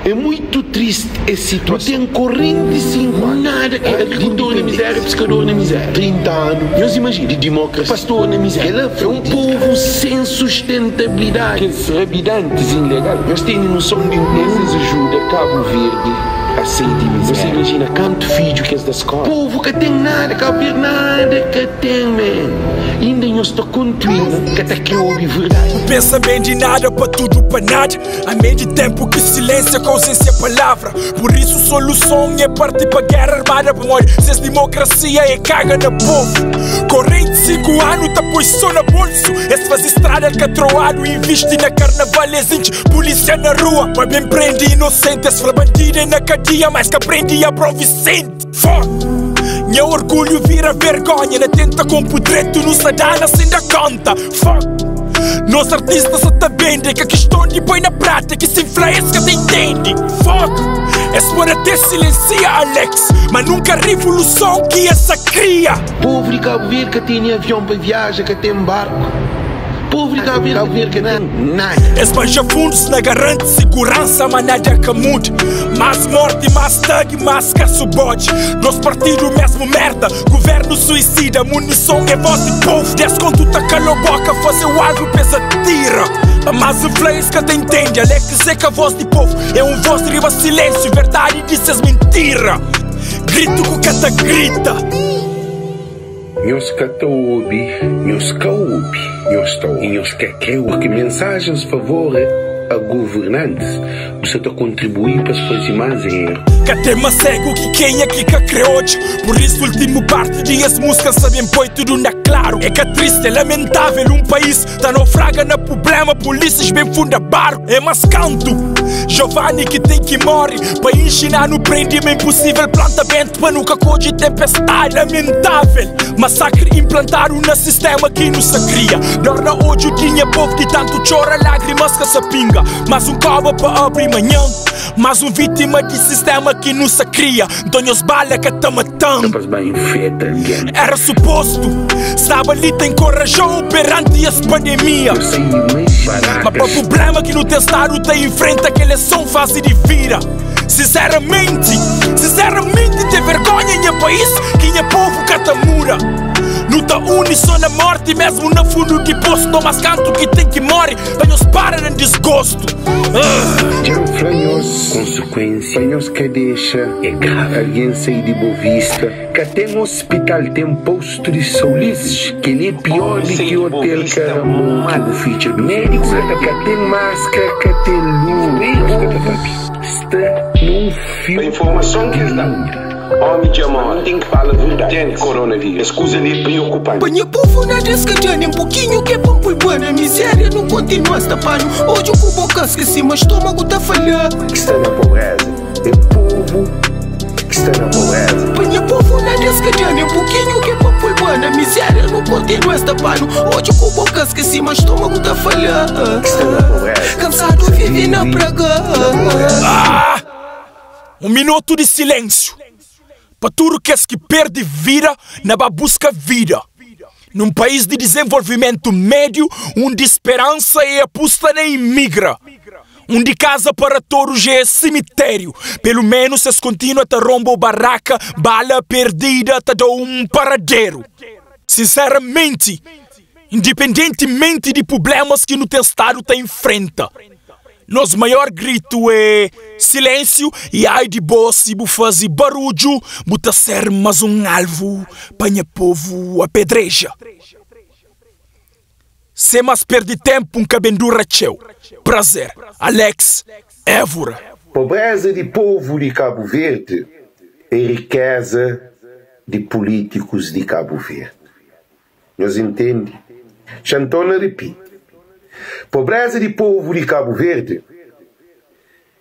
É muito triste essa situação. Não tem corrente sim, nada. Agricultor na miséria, pescador na miséria. 30 anos. Deus imagina, de democracia. Pastor na miséria. É um povo sem sustentabilidade. Que habitantes ilegais. Nós temos noção de essas ajudas Cabo Verde a sair de miséria. Você imagina quanto filho que é da escola. Povo que tem nada, Cabo Verde nada que tem, man. Ainda nós estou contribuindo que até que ouve verdade. Não pensa bem de nada, para tudo, para nada. Há meio de tempo que silêncio com ausência palavra. Por isso a solução é partir para guerra armada. Para morrer, se essa democracia é caga na povo. Corrente 5 anos, tá pois só na bolso. Esse faz estrada catroado e investe na carnaval. Polícia na rua, mas bem prende inocente. Esse foi bandido na cadeia, mas que aprendi a Bro Vicente. Fuck! Meu orgulho vira vergonha. Na tenta com podreto no sadana sem dar conta. Fuck! Nós artistas até vendem que a questão de põe na prática que se influencia que te entende. Fuck! Esse por até silencia Alex, mas nunca a revolução que essa cria. Povo de Cabo Verde que tem avião para viajar, que tem barco. Povo de Cabo Verde que não tem nada. Esse baixa fundos na garante segurança, mas nada que mude. Mais morte, mais tag, mais caço bode. Nosso partido mesmo merda, governo suicida. Munição é voz de povo. Desconto tá calou boca, fazer o alvo pesa tira. Mas o flames que te entende, Alex dizer que a voz de povo é voz de riba silêncio, verdade dizes mentira. Grito com que te grita. Nós que te ouve, nós que ouve, nós estou e nós que porque mensagens favor a governantes, você está contribuindo para as coisas mais erro. Que até mais cego que quem aqui que criou. Por isso, último parte de as músicas sabem põe tudo na claro. É que é triste, é lamentável. Um país tá naufraga na problema. Polícias bem funda barco. É mais canto. Giovanni que tem que morrer. Para ensinar no prendimento impossível. Plantamento para nunca code tempestade. Lamentável. Massacre implantaram no sistema que não se cria. Dorna hoje o tinha povo de tanto chora lágrimas que se pinga. Mas cova para abrir manhã. Mas vítima de sistema que não se cria. Donhos bala que tá matando. Era suposto. Sabe ali tem corajão perante essa pandemia. Mas para o problema que no testado tem em frente aquele som fácil de vira. Sinceramente tem vergonha em país que é povo catamura. Luta une só na morte, mesmo no fundo de poço. Mas canto que tem que morrer, venhos para em desgosto. Já franhos, consequência, franhos que deixa é grave. Alguém sai de Boa Vista, que até no hospital tem posto de saúde, que ele é pior do que o hotel Caramundo. Médico que tem máscara, que tem luz. Está num fio. A informação que eles dão. Homem de amor, tem que falar a verdade. Tem coronavírus, escusa ali preocupante. Banha povo na descadena, um pouquinho que é bom por boa na miséria, não continua a estar hoje o boca esqueci, mas estômago tá falhando. Que está na pobreza, é povo que está na pobreza. Banha povo na descadena, um pouquinho que é bom por boa na miséria, não continua a estar hoje o boca esqueci, mas estômago tá falhando. Que está na pobreza, cansado vive na praga. Um minuto de silêncio. Para tudo que perde vida, na busca vida. Num país de desenvolvimento médio, de esperança e aposta nem imigra. De casa para todos é cemitério. Pelo menos se continua a rombo barraca, bala perdida, te dou paradeiro. Sinceramente, independentemente de problemas que no teu estado te enfrenta, nosso maior grito é silêncio e ai de boa se fazer barulho, bota ser mais alvo, panha povo apedreja. Sem mais perder tempo, cabendura teu. Prazer, Alex Évora. Pobreza de povo de Cabo Verde é riqueza de políticos de Cabo Verde. Nós entendemos? Chantona repite. Pobreza de povo de Cabo Verde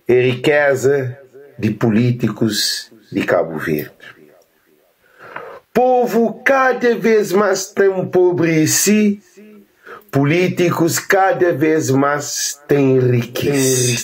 é riqueza de políticos de Cabo Verde. Povo cada vez mais tem empobrecido, políticos cada vez mais têm riqueza.